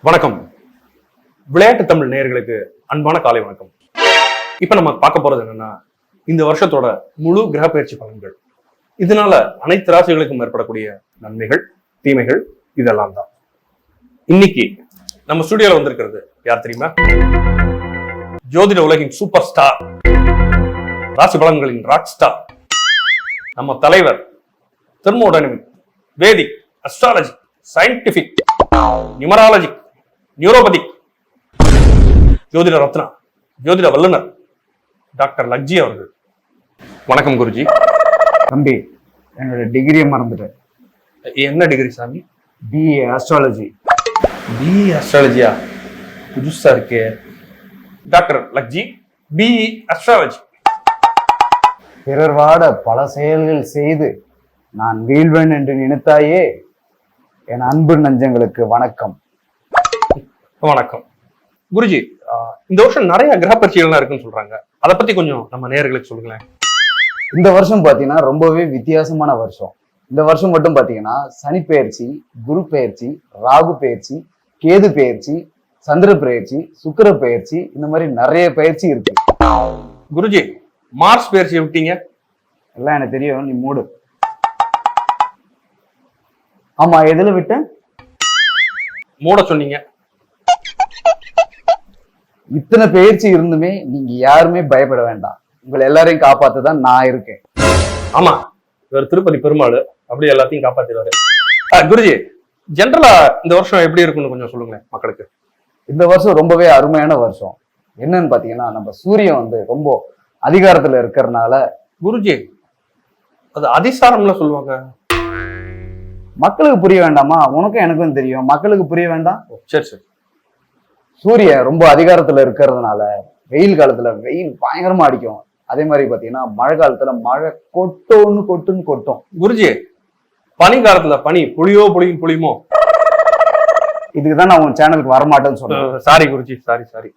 வணக்கம். விளையாட்டு தமிழ் நேயர்களுக்கு அன்பான காலை வணக்கம். இப்ப நம்ம பார்க்க போறது என்னன்னா, இந்த வருஷத்தோட முழு கிரக பயிற்சி பலன்கள். இதனால அனைத்து ராசிகளுக்கும் ஏற்படக்கூடிய நன்மைகள், தீமைகள் இதெல்லாம் தான். இன்னைக்கு நம்ம ஸ்டுடியோல வந்திருக்கிறது யார் தெரியுமா? ஜோதிட உலகின் சூப்பர் ஸ்டார், ராசி பலன்களின் ராக் ஸ்டார், நம்ம தலைவர், தெர்மோடைனமிக், வேதிக், அஸ்ட்ராலஜி, சயின்டிபிக், நியூமராலஜி, நியூரோபதிக், ஜோதிட ரத்னா, ஜோதிட வல்லுநர் டாக்டர் லக்ஜி அவர்கள். வணக்கம் குருஜி. தம்பி, என்னோட டிகிரியை மறந்துட்டேன். என்ன டிகிரி சாமி? BA astrology. பிஇ அஸ்ட்ராலஜியா? புதுசா இருக்கே. டாக்டர் லக்ஜி, பிஇ அஸ்ட்ராலஜி. பிறர் வாட பல செயல்கள் செய்து நான் வீழ்வேன் என்று நினைத்தாயே, என் அன்பு நஞ்சங்களுக்கு வணக்கம். வணக்கம் குருஜி. இந்த வருஷம் நிறைய கிரக பயிற்சிகள்லாம் இருக்குன்னு சொல்றாங்க. அதை பத்தி கொஞ்சம் நம்ம நேயர்களுக்கு சொல்லுங்களேன். இந்த வருஷம் பாத்தீங்கன்னா ரொம்பவே வித்தியாசமான வருஷம். இந்த வருஷம் மட்டும் பாத்தீங்கன்னா சனி பெயர்ச்சி, குரு பெயர்ச்சி, ராகு பெயர்ச்சி, கேது பெயர்ச்சி, சந்திர பெயர்ச்சி, சுக்கிர பெயர்ச்சி, இந்த மாதிரி நிறைய பயிற்சி இருக்கு. குருஜி, மார்ஸ் பெயர்ச்சி விட்டீங்க? எல்லாம் எனக்கு தெரியும், நீ மூடு. ஆமா, எதுல விட்டேன்? மூட சொன்னீங்க. இத்தனை பயிற்சி இருந்துமே நீங்க யாருமே பயப்பட வேண்டாம். உங்களை எல்லாரையும் காப்பாத்துதான் நான் இருக்கேன். ஆமா, இவர் திருப்பதி பெருமாள், அப்படி எல்லாத்தையும் காப்பாத்திடுவாரு. குருஜி, ஜென்ரலா இந்த வருஷம் எப்படி இருக்குன்னு கொஞ்சம் சொல்லுங்களேன் மக்களுக்கு. இந்த வருஷம் ரொம்பவே அருமையான வருஷம். என்னன்னு பாத்தீங்கன்னா, நம்ம சூரியன் ரொம்ப அதிகாரத்துல இருக்கிறதுனால. குருஜி, அது அதிசாரம்ல சொல்லுவாங்க. மக்களுக்கு புரிய வேண்டாமா? உனக்கும் எனக்கும் தெரியும், மக்களுக்கு புரிய வேண்டாம். சரி சரி. சூரியன் ரொம்ப அதிகாரத்துல இருக்கிறதுனால வெயில் காலத்துல வெயில் பயங்கரமா அடிக்கும். அதே மாதிரி பாத்தீங்கன்னா மழை காலத்துல மழை கொட்டுன்னு கொட்டும். குருஜி, பனி காலத்துல பனி புளியுமோ? இதுக்குதான் நான் உன் சேனலுக்கு வரமாட்டேன்னு சொல்றேன். Sorry Guruji, sorry.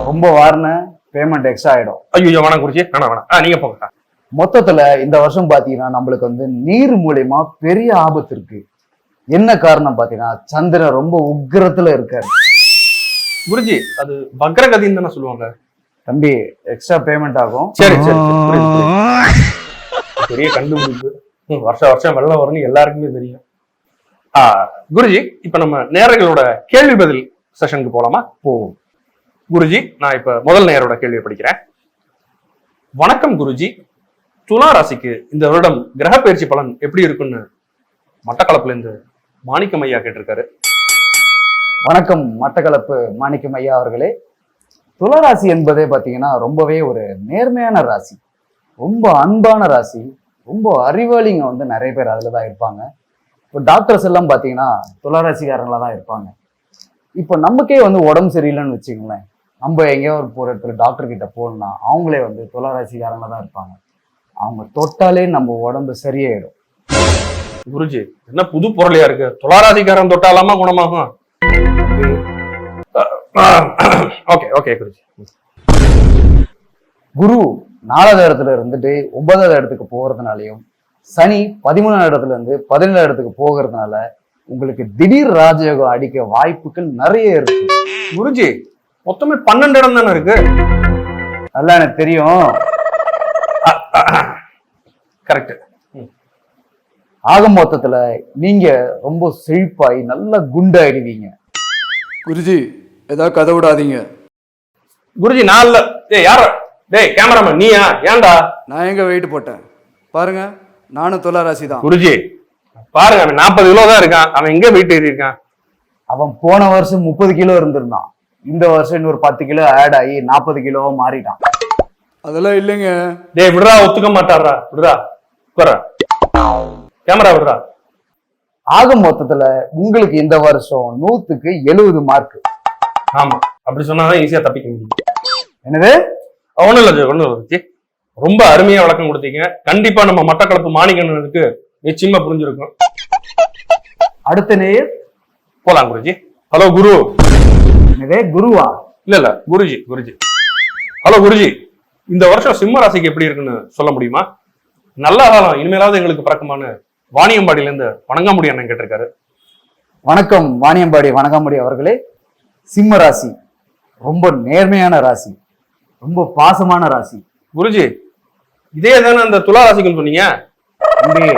ரொம்ப வாரின பேமெண்ட் எக்ஸ்ட்ரா ஆயிடும். ஐயோ வேணாம் குருஜி, வேணாம். நீங்க போங்க. மொத்தத்துல இந்த வருஷம் பாத்தீங்கன்னா நம்மளுக்கு நீர் மூலியமா பெரிய ஆபத்து இருக்கு. என்ன காரணம் பாத்தீங்கன்னா, சந்திரன் ரொம்ப உக்கிரத்துல இருக்காரு. குருஜி, அது வக்ரகதின்னு தானே சொல்லுவாங்க. தம்பி, எக்ஸ்ட்ரா பேமெண்ட் ஆகும். சரி. பெரிய கண்டுபிடிப்பு. வருஷம் வெள்ளம் வரும்னு எல்லாருக்குமே தெரியும். குருஜி, இப்ப நம்ம நேயர்களோட கேள்வி பதில் செஷனுக்கு போலாமா? போவோம். குருஜி, நான் இப்ப முதல் நேயரோட கேள்வியை படிக்கிறேன். வணக்கம் குருஜி, துலா ராசிக்கு இந்த வருடம் கிரக பயிற்சி பலன் எப்படி இருக்குன்னு மட்டக்களப்புல இருந்து மாணிக்கம் ஐயா கேட்டிருக்காரு. வணக்கம் மட்டக்களப்பு மாணிக்கம் ஐயா அவர்களே. துளாராசி என்பதே பாத்தீங்கன்னா ரொம்பவே ஒரு நேர்மையான ராசி, ரொம்ப அன்பான ராசி, ரொம்ப அறிவாளிங்க நிறைய பேர் அதுலதான் இருப்பாங்க. இப்போ டாக்டர்ஸ் எல்லாம் பாத்தீங்கன்னா துளாராசிக்காரங்களா தான் இருப்பாங்க. இப்போ நமக்கே உடம்பு சரியில்லைன்னு வச்சுக்கோங்களேன், நம்ம எங்கேயோ ஒரு இடத்துல டாக்டர் கிட்ட போகணும்னா அவங்களே துளாராசிக்காரங்களா தான் இருப்பாங்க. அவங்க தொட்டாலே நம்ம உடம்பு சரியாயிடும். குருஜி, என்ன புது பொருளையா இருக்கு? துளாராசிக்காரன் தொட்டாலாமா குணமாகும்? ஓகே குருஜி. குரு 4வது இடத்துல இருந்துட்டு 9வது இடத்துக்கு போகிறதுனாலையும், சனி 13வது இடத்துல இருந்து 17வது இடத்துக்கு போகிறதுனால உங்களுக்கு திடீர் ராஜயோகம் அடிக்க வாய்ப்புகள் நிறைய இருக்கு. குருஜி, மொத்தமே 12 இடம் தானே இருக்கு. அதெல்லாம் எனக்கு தெரியும். கரெக்ட். ஆக மொத்தத்துல நீங்க ரொம்ப செழிப்பாய் நல்லா குண்டாயிடுவீங்க. குருஜி, ஏதாவது கதை விடாதீங்க. குருஜி, நான் இல்ல. யார? கேமராமேன் நீயா? ஏன்டா? நான் எங்க வெயிட் போட்டேன் பாருங்க, நானும் துளாராசி தான். குருஜி பாருங்க, அவன் 40 கிலோ தான் இருக்கான். அவன் எங்க வெயிட் ஏறி இருக்கான்? அவன் போன வருஷம் 30 கிலோ இருந்திருந்தான். இந்த வருஷம் இன்னொரு 10 கிலோ ஆட் ஆகி 40 கிலோவா மாறிட்டான். அதெல்லாம் இல்லைங்க. விடுறா, ஒத்துக்க மாட்டாரா? விடுறா, கேமரா விடுறா. ஆக மொத்தத்துல உங்களுக்கு இந்த வருஷம் 100க்கு 70 மார்க். ஆமா, அப்படி சொன்னாதான் ஈஸியா தப்பிக்க முடியும். என்னது? ஒண்ணும் இல்ல. ரொம்ப அருமையா விளக்கம் கொடுத்தீங்க. கண்டிப்பா நம்ம மட்டக்களப்பு மாணிக்கண்ணனுக்கு நிச்சயமா புரிஞ்சிருக்கும். அடுத்த நேர் போலாம் குருஜி. ஹலோ குரு. என்னதே குருவா? இல்ல குருஜி. ஹலோ குருஜி, இந்த வருஷம் சிம்ம ராசிக்கு எப்படி இருக்குன்னு சொல்ல முடியுமா? நல்ல காலம் இனிமேலாவது எங்களுக்கு பிறக்குமான்னு வாணியம்பாடியில இருந்து வணங்காமுடி அண்ணன் கேட்டிருக்காரு. வணக்கம் வாணியம்பாடி வணக்கம்பாடி அவர்களே. சிம்ம ராசி ரொம்ப நேர்மையான ராசி, ரொம்ப பாசமான ராசி. குருஜி, இதே தானே அந்த துலா ராசிக்குன்னு சொன்னீங்க? தம்பி,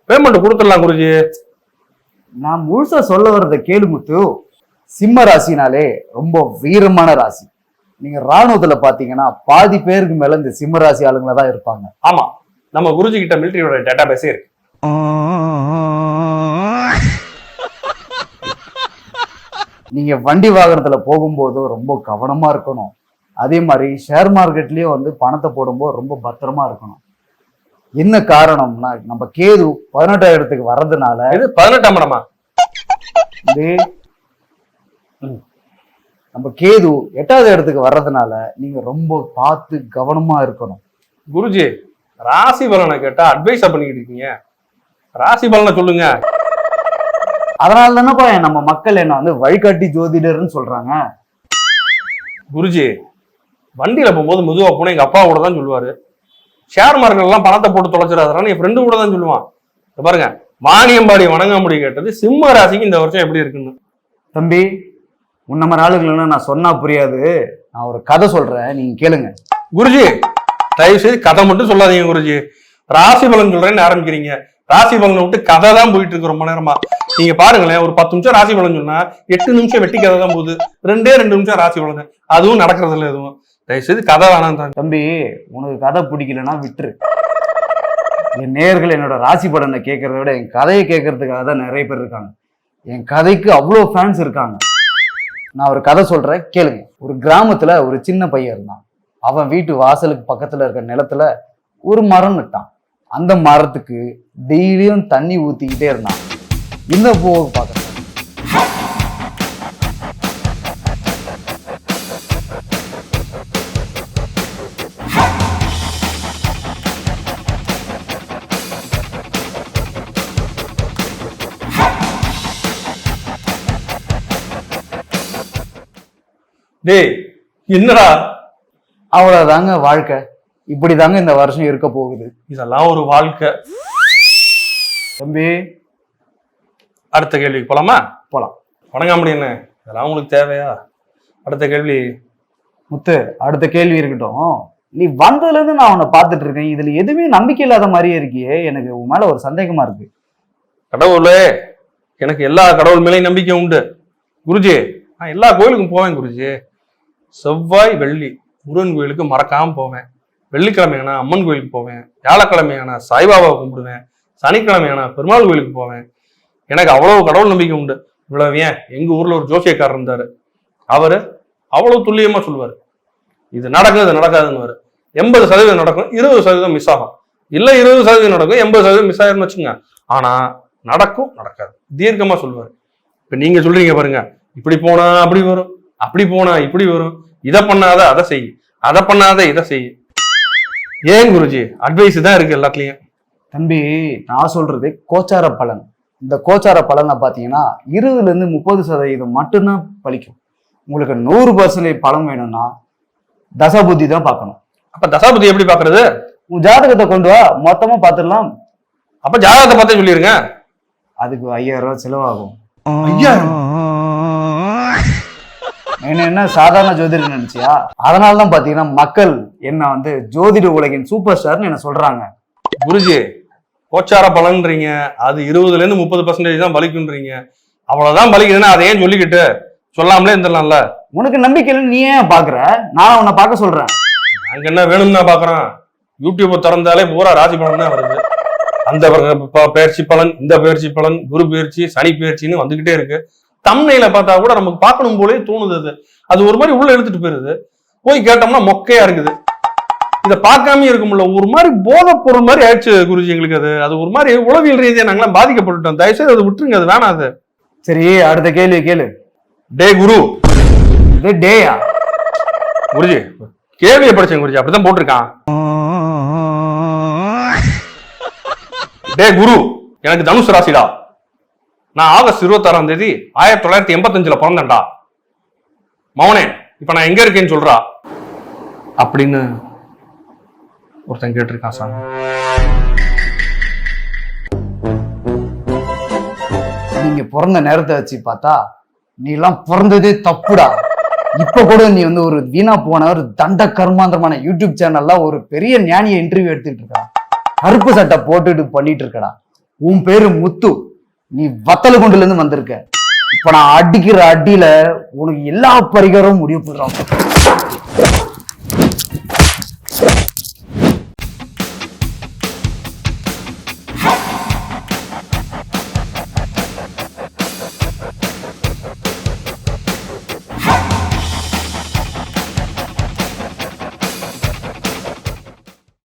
பேமெண்ட் கொடுத்துடலாம் குருஜி. நான் முழுசா சொல்ல வர்றத கேளு முத்து. சிம்ம ராசினாலே ரொம்ப வீரமான ராசி. நீங்க ராணுவத்துல பாத்தீங்கன்னா பாதி பேருக்கு மேல இந்த சிம்ம ராசி ஆளுங்கள தான் இருப்பாங்க. ஆமா, நம்ம குருஜி கிட்ட மிலிட்டரியோட டேட்டா பேஸே இருக்கு. நீங்க வண்டி வாகனத்துல போகும்போது ரொம்ப கவனமா இருக்கணும். அதே மாதிரி ஷேர் மார்க்கெட்லயும் வந்து பணத்தை போடும்போது ரொம்ப பத்திரமா இருக்கணும். என்ன காரணம்னா நம்ம கேது 18ஆம் இடத்துக்கு வர்றதுனால. இது 18ஆம் இடமா? நம்ம கேது 8ஆவது இடத்துக்கு வர்றதுனால நீங்க ரொம்ப பார்த்து கவனமா இருக்கணும். குருஜி, ராசி பலனை கேட்டா அட்வைஸா பண்ணிக்கிட்டு இருக்கீங்க. ராசி பலனை சொல்லுங்க. அதனால தானேப்பா நம்ம மக்கள் என்ன வந்து வழிகாட்டி ஜோதிடர்னு சொல்றாங்க. குருஜி, வண்டியில போகும்போது மெதுவா போனா எங்க அப்பா கூட தான் சொல்லுவாரு. ஷேர் மார்க்கெட் எல்லாம் பணத்தை போட்டு தொலைச்சிடாதான்னு என் ஃப்ரெண்டு கூட தான் சொல்லுவான். பாருங்க, வாணியம்பாடி வணங்காமுடி கேட்டது சிம்ம ராசிக்கு இந்த வருஷம் எப்படி இருக்குன்னு. தம்பி, உன்னமர் ஆளுகளுன்னு நான் சொன்னா புரியாது. நான் ஒரு கதை சொல்றேன், நீங்க கேளுங்க. குருஜி, தயவு செய்து கதை மட்டும் சொல்லாதீங்க குருஜி. ராசி பலன் சொல்றேன்னு ஆரம்பிக்கிறீங்க. ராசி பலனை விட்டு கதை தான் போயிட்டு இருக்கு ரொம்ப நேரமா. நீங்க பாருங்களேன், ஒரு 10 நிமிஷம் ராசி பலன் சொன்னா 8 நிமிஷம் வெட்டி கதை தான் போகுது. 2 நிமிஷம் ராசி பலன், அதுவும் நடக்கிறது இல்லை. எதுவும் தயவு செய்து கதை வேணாம் தான். தம்பி, உனக்கு கதை பிடிக்கலன்னா விட்டுரு. என் நேயர்கள் என்னோட ராசி பலனை கேட்கறத விட என் கதையை கேட்கறதுக்காக தான் நிறைய பேர் இருக்காங்க. என் கதைக்கு அவ்வளோ ஃபேன்ஸ் இருக்காங்க. நான் ஒரு கதை சொல்றேன், கேளுங்க. ஒரு கிராமத்துல ஒரு சின்ன பையன் இருந்தான். அவன் வீட்டு வாசலுக்கு பக்கத்துல இருக்க நிலத்துல ஒரு மரம் நட்டான். அந்த மரத்துக்கு டெய்லியும் தண்ணி ஊத்திக்கிட்டே இருந்தான். இந்த பூவை பார்க்க டேய், என்னடா? அவ்வளவுதாங்க வாழ்க்கை. இப்படிதாங்க இந்த வருஷம் இருக்க போகுது. இதெல்லாம் ஒரு வாழ்க்கை. தம்பி, அடுத்த கேள்விக்கு போலாமா? போலாம். வணங்காமுடி என்ன, இதெல்லாம் உங்களுக்கு தேவையா? அடுத்த கேள்வி. முத்து, அடுத்த கேள்வி இருக்கட்டும். நீ வந்ததுல இருந்து நான் உன்னை பார்த்துட்டு இருக்கேன். இதுல எதுவுமே நம்பிக்கை இல்லாத மாதிரியே இருக்கியே. எனக்கு உன் மேல ஒரு சந்தேகமா இருக்கு. கடவுளே, எனக்கு எல்லா கடவுள் மேலேயும் நம்பிக்கை உண்டு குருஜி. நான் எல்லா கோயிலுக்கும் போவேன் குருஜி. செவ்வாய் வெள்ளி முருகன் கோயிலுக்கு மறக்காம போவேன். வெள்ளிக்கிழமையான அம்மன் கோயிலுக்கு போவேன். வியாழக்கிழமையான சாய்பாபாவை கும்பிடுவேன். சனிக்கிழமையான பெருமாள் கோயிலுக்கு போவேன். எனக்கு அவ்வளவு கடவுள் நம்பிக்கை உண்டு. இவ்வளவு ஏன், எங்க ஊர்ல ஒரு ஜோசியக்காரர் இருந்தாரு. அவரு அவ்வளவு துல்லியமா சொல்லுவாரு, இது நடக்கும் இது நடக்காதுன்னு. 80% நடக்கும், 20% மிஸ் ஆகும். இல்ல 20% நடக்கும், 80% மிஸ் ஆயிருன்னு வச்சுங்க. ஆனா நடக்கும் நடக்காது தீர்க்கமா சொல்லுவாரு. இப்ப நீங்க சொல்றீங்க பாருங்க, இப்படி போனா அப்படி வரும், அப்படி போனா இப்படி வரும், இதை பண்ணாத அதை செய், அதை பண்ணாத இதை செய். ஏன் குருஜி, அட்வைஸ் தான் இருக்கு எல்லாத்துலயும். தம்பி, நான் சொல்றது கோச்சார பலன். இந்த கோச்சார பலனை பார்த்தீங்கன்னா 20% 30% மட்டும்தான் பலிக்கும். உங்களுக்கு 100% பலன் வேணும்னா தசாபுத்தி தான் பார்க்கணும். அப்ப தசாபுத்தி எப்படி பாக்குறது? உன் ஜாதகத்தை கொண்டு வா, மொத்தமா பார்த்துடலாம். அப்ப ஜாதகத்தை பார்த்தே சொல்லிருங்க. அதுக்கு 5000 ரூபாய் செலவாகும். 5000? என்ன சாதாரண ஜோதிடர் நினைச்சியா? அதனாலதான் பாத்தீங்கன்னா மக்கள் என்ன வந்து ஜோதிட உலகின் சூப்பர் ஸ்டார்னு என்ன சொல்றாங்க. குருஜி, கோச்சார பலன்றீங்க, அது 20% 30% தான் பலிக்குன்றீங்க. அவ்வளவுதான் பலிக்குதுன்னா அதை ஏன் சொல்லிக்கிட்டு சொல்லாமலே இருந்துடலாம்ல. உனக்கு நம்பிக்கையில நீ ஏன் பாக்குற? நான் உன்னை பார்க்க சொல்றேன். நாங்க என்ன வேணும்னா பாக்குறோம். யூடியூப் திறந்தாலே பூரா ராசி பலன் தான் வருது. அந்த பயிற்சி பலன், இந்த பயிற்சி பலன், குரு பயிற்சி, சனி பயிற்சின்னு வந்துகிட்டே இருக்கு. தம்னையில பார்த்தா கூட நமக்கு பார்க்கணும் போலே தோணுது. அது ஒரு மாதிரி உள்ள எடுத்துட்டு போயிருது. போய் கேட்டோம்னா மொக்கையா இருக்குது. இதை பார்க்காம இருக்க முடியல. ஒரு மாதிரி போதை பொருள் மாதிரி ஆயிடுச்சு குருஜி எங்களுக்கு. அது ஒரு மாதிரி உளவியல் ரீதியா நாங்களாம் பாதிக்கப்பட்டுட்டோம். தயவுசெய்து அதை விட்டுருங்க, அது வேணாம். அது சரி, அடுத்த கேள்வி கேளு. டே குரு. இது டேயா? குருஜி, கேள்வியை படிச்சேன் குருஜி, அப்படிதான் போட்டிருக்கான். டே குரு, எனக்கு தனுசு ராசிடா. நான் ஆகஸ்ட் 26ஆம் தேதி 1985 பிறந்தேன்டா. மௌனே, இப்ப நான் எங்க இருக்கேன்னு சொல்றா அப்படின்னு ஒருத்தன் கேட்டிருக்கான் சாமி. நீ நீங்க பிறந்த நேரத்தை வச்சு பார்த்தா நீ எல்லாம் பிறந்ததே தப்புடா. இப்ப கூட நீ வந்து ஒரு வீணா போன ஒரு தண்ட கர்மாந்திரமான யூடியூப் சேனல்ல ஒரு பெரிய ஞானிய இன்டர்வியூ எடுத்துட்டு இருக்கா. கருப்பு சட்டை போட்டுட்டு பண்ணிட்டு இருக்கடா. உன் பேரு முத்து. நீ வத்தலகுண்டுல இருந்து வந்திருக்க. இப்ப நான் அடிக்கிற அடியில உனக்கு எல்லா பரிகாரமும் முடிவு போடுறான்.